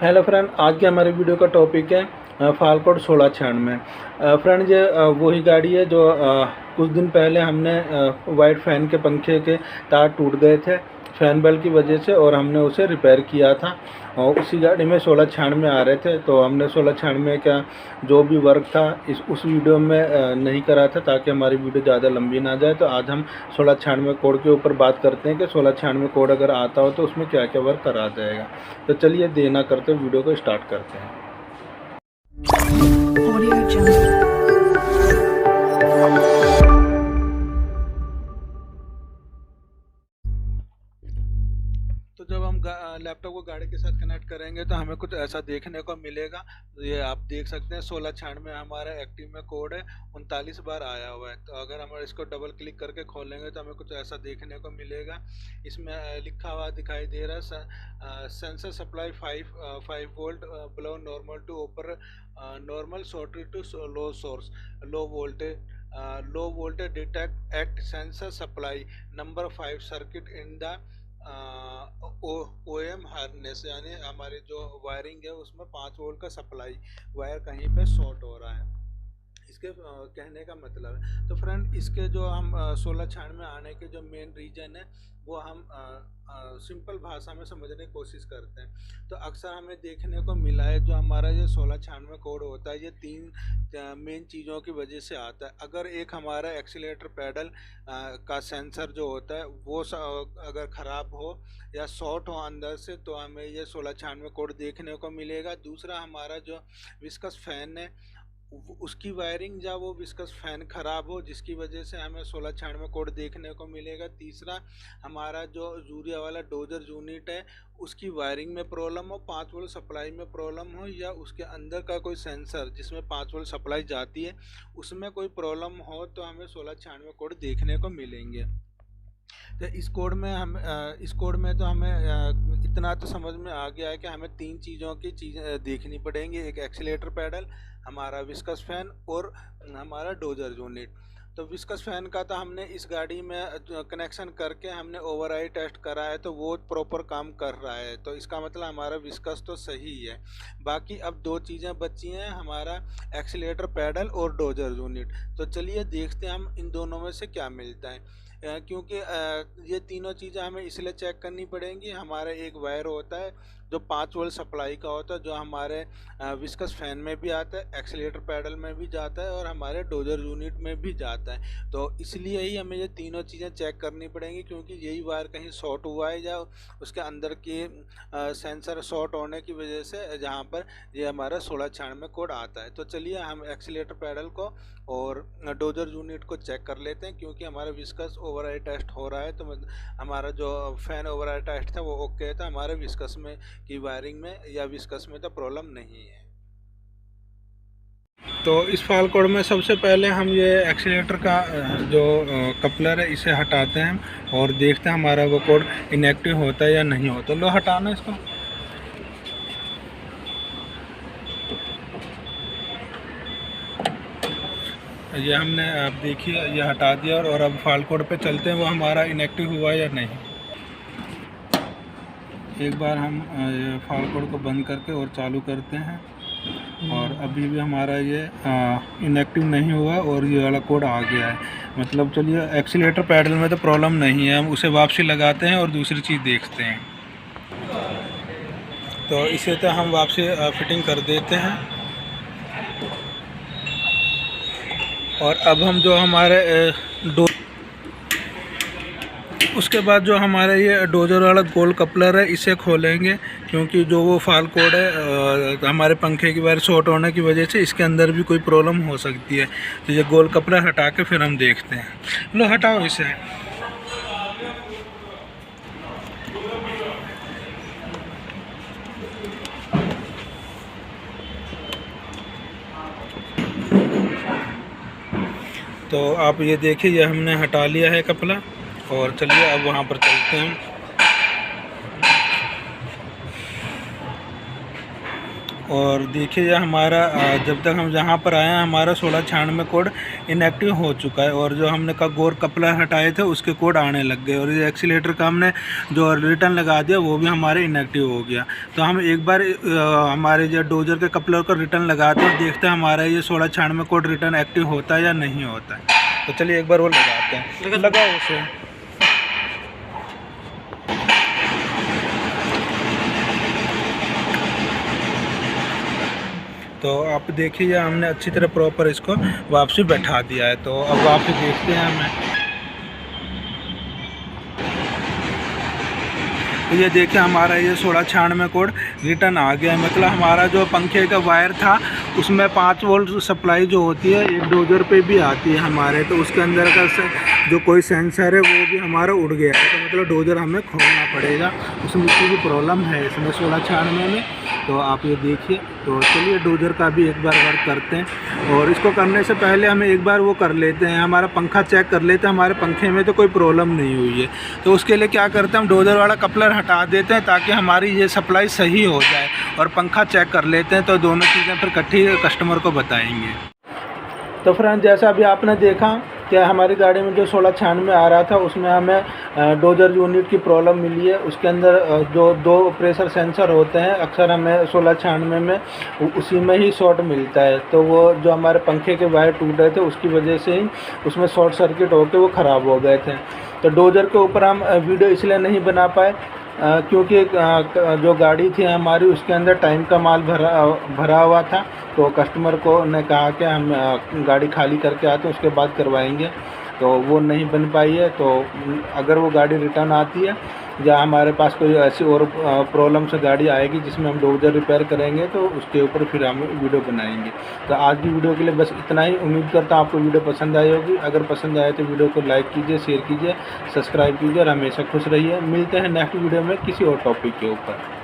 Hello friend, आज के हमारे वीडियो का टॉपिक है फाल्कोन 1696। फ्रेंड, ये वही गाड़ी है जो कुछ दिन पहले हमने वाइट फैन के पंखे के तार टूट गए थे फैन बेल्ट की वजह से, और हमने उसे रिपेयर किया था। और उसी गाड़ी में 1696 आ रहे थे, तो हमने 1696 का जो भी वर्क था उस वीडियो में नहीं करा था, ताकि हमारी वीडियो ज़्यादा लंबी ना जाए। तो आज हम 1696 कोड के ऊपर बात करते हैं कि 1696 कोड अगर आता हो तो उसमें क्या क्या वर्क करा जाएगा। तो चलिए देर ना करते वीडियो को स्टार्ट करते हैं। तो जब हम लैपटॉप को गाड़ी के साथ कनेक्ट करेंगे तो हमें कुछ ऐसा देखने को मिलेगा। तो ये आप देख सकते हैं 1696 हमारा एक्टिव में कोड है 39 बार आया हुआ है। तो अगर हम इसको डबल क्लिक करके खोलेंगे तो हमें कुछ ऐसा देखने को मिलेगा। इसमें लिखा हुआ दिखाई दे रहा है sensor supply 5 volt below normal to ऊपर normal shorted to low source low voltage detected sensor supply number 5 circuit in the OM harness, यानी हमारी जो वायरिंग है उसमें 5 वोल्ट का सप्लाई वायर कहीं पे शॉर्ट हो रहा है। इसके कहने का मतलब है। तो फ्रेंड, इसके जो हम 1696 आने के जो मेन रीजन है वो हम सिंपल भाषा में समझने की कोशिश करते हैं। तो अक्सर हमें देखने को मिला है जो हमारा ये 1696 कोड होता है, ये 3 मेन चीज़ों की वजह से आता है। अगर एक हमारा एक्सीलेटर पैडल का सेंसर जो होता है वो अगर ख़राब हो या शॉर्ट हो अंदर से, तो हमें ये 1696 कोड देखने को मिलेगा। दूसरा, हमारा जो विस्कस फैन है उसकी वायरिंग या वो विस्कस फैन ख़राब हो, जिसकी वजह से हमें 1696 कोड देखने को मिलेगा। तीसरा, हमारा जो यूरिया वाला डोजर यूनिट है उसकी वायरिंग में प्रॉब्लम हो, 5 वोल्ट सप्लाई में प्रॉब्लम हो, या उसके अंदर का कोई सेंसर जिसमें 5 वोल्ट सप्लाई जाती है उसमें कोई प्रॉब्लम हो, तो हमें 1696 कोड देखने को मिलेंगे। तो इस कोड में तो हमें इतना तो समझ में आ गया है कि हमें 3 चीज़ों की देखनी पड़ेंगी। एक एक्सीलेटर पैडल, हमारा विस्कस फैन और हमारा डोजर यूनिट। तो विस्कस फैन का तो हमने इस गाड़ी में कनेक्शन करके हमने ओवरराइड टेस्ट करा है, तो वो प्रॉपर काम कर रहा है। तो इसका मतलब हमारा विस्कस तो सही है। बाकी अब 2 चीज़ें बची हैं, हमारा एक्सीलेटर पैडल और डोजर यूनिट। तो चलिए देखते हैं हम इन दोनों में से क्या मिलता है। क्योंकि ये तीनों चीज़ें हमें इसलिए चेक करनी पड़ेंगी। हमारा एक वायर होता है जो 5 वोल्ट सप्लाई का होता है, जो हमारे विस्कस फैन में भी आता है, एक्सीलेटर पैडल में भी जाता है और हमारे डोजर यूनिट में भी जाता है। तो इसलिए ही हमें ये तीनों चीज़ें चेक करनी पड़ेंगी, क्योंकि यही वायर कहीं शॉर्ट हुआ है या उसके अंदर की सेंसर शॉर्ट होने की वजह से जहाँ पर ये हमारा 1696 कोड आता है। तो चलिए हम एक्सीलेटर पैडल को और डोजर यूनिट को चेक कर लेते हैं, क्योंकि हमारा विस्कस ओवरराइड टेस्ट हो रहा है। तो हमारा जो फैन ओवरराइड टेस्ट था वो ओके था, हमारे विस्कस में की वायरिंग में या विस्कस में तो प्रॉब्लम नहीं है। तो इस फाल कोड में सबसे पहले हम ये एक्सीलेटर का जो कपलर है इसे हटाते हैं और देखते हैं हमारा वो कोड इनएक्टिव होता है या नहीं होता। लो हटाना इसको। ये हमने, आप देखिए, ये हटा दिया और अब फाल कोड पे चलते हैं वो हमारा इनएक्टिव हुआ या नहीं। एक बार हम ये फाल कोड को बंद करके और चालू करते हैं, और अभी भी हमारा ये इनएक्टिव नहीं हुआ और ये वाला कोड आ गया है। मतलब चलिए, एक्सीलेटर पैडल में तो प्रॉब्लम नहीं है, हम उसे वापसी लगाते हैं और दूसरी चीज़ देखते हैं। तो इसे तो हम वापसी फिटिंग कर देते हैं। और अब हम जो हमारे उसके बाद जो हमारा ये डोजर वाला गोल कपलर है इसे खोलेंगे, क्योंकि जो वो फाल कोड है हमारे पंखे की वायर शॉर्ट होने की वजह से इसके अंदर भी कोई प्रॉब्लम हो सकती है। तो ये गोल कपलर हटा के फिर हम देखते हैं। लो हटाओ इसे। तो आप ये देखिए, ये हमने हटा लिया है कपला, और चलिए अब वहाँ पर चलते हैं और देखिए ये हमारा जब तक हम यहाँ पर आए हैं हमारा 1696 कोड इनएक्टिव हो चुका है, और जो हमने गोर कपलर हटाए थे उसके कोड आने लग गए, और ये एक्सीलेटर का हमने जो रिटर्न लगा दिया वो भी हमारे इनएक्टिव हो गया। तो हम एक बार हमारे जो डोजर के कपलर को रिटर्न लगाते हैं और देखते हैं हमारा ये 1696 कोड रिटर्न एक्टिव होता है या नहीं होता है। तो चलिए एक बार वो लगाते हैं, लगाओ उसे। तो आप देखिए हमने अच्छी तरह प्रॉपर इसको वापसी बैठा दिया है। तो अब वापसी देखते हैं हमें, तो ये देखिए हमारा ये 1696 कोड रिटर्न आ गया है। मतलब हमारा जो पंखे का वायर था उसमें 5 वोल्ट सप्लाई जो होती है एक डोजर पे भी आती है हमारे, तो उसके अंदर का जो कोई सेंसर है वो भी हमारा उड़ गया है। तो मतलब डोजर हमें खोलना पड़ेगा, उसमें कोई भी प्रॉब्लम है इसमें 1696 में। तो आप ये देखिए। तो चलिए डोजर का भी एक बार वर्क करते हैं, और इसको करने से पहले हमें एक बार वो कर लेते हैं, हमारा पंखा चेक कर लेते हैं हमारे पंखे में तो कोई प्रॉब्लम नहीं हुई है। तो उसके लिए क्या करते हैं, हम डोजर वाला कपलर हटा देते हैं ताकि हमारी ये सप्लाई सही हो जाए, और पंखा चेक कर लेते हैं। तो दोनों चीज़ें फिर इकट्ठी कस्टमर को बताएंगे। तो फ्रेंड जैसा अभी आपने देखा कि हमारी गाड़ी में जो 1696 आ रहा था उसमें हमें डोजर यूनिट की प्रॉब्लम मिली है। उसके अंदर जो 2 प्रेशर सेंसर होते हैं अक्सर हमें 1696 में उसी में ही शॉर्ट मिलता है। तो वो जो हमारे पंखे के वायर टूट रहे थे उसकी वजह से ही उसमें शॉर्ट सर्किट होकर वो ख़राब हो गए थे। तो डोजर के ऊपर हम वीडियो इसलिए नहीं बना पाए क्योंकि जो गाड़ी थी हमारी उसके अंदर टाइम का माल भरा हुआ था। तो कस्टमर को ने कहा कि हम गाड़ी खाली करके आते हैं उसके बाद करवाएंगे, तो वो नहीं बन पाई है। तो अगर वो गाड़ी रिटर्न आती है या हमारे पास कोई ऐसी और प्रॉब्लम से गाड़ी आएगी जिसमें हम डोजर रिपेयर करेंगे तो उसके ऊपर फिर हम वीडियो बनाएंगे। तो आज की वीडियो के लिए बस इतना ही। उम्मीद करता हूँ आपको वीडियो पसंद आई होगी। अगर पसंद आए तो वीडियो को लाइक कीजिए, शेयर कीजिए, सब्सक्राइब कीजिए और हमेशा खुश रहिए। मिलते हैं नेक्स्ट वीडियो में किसी और टॉपिक के ऊपर।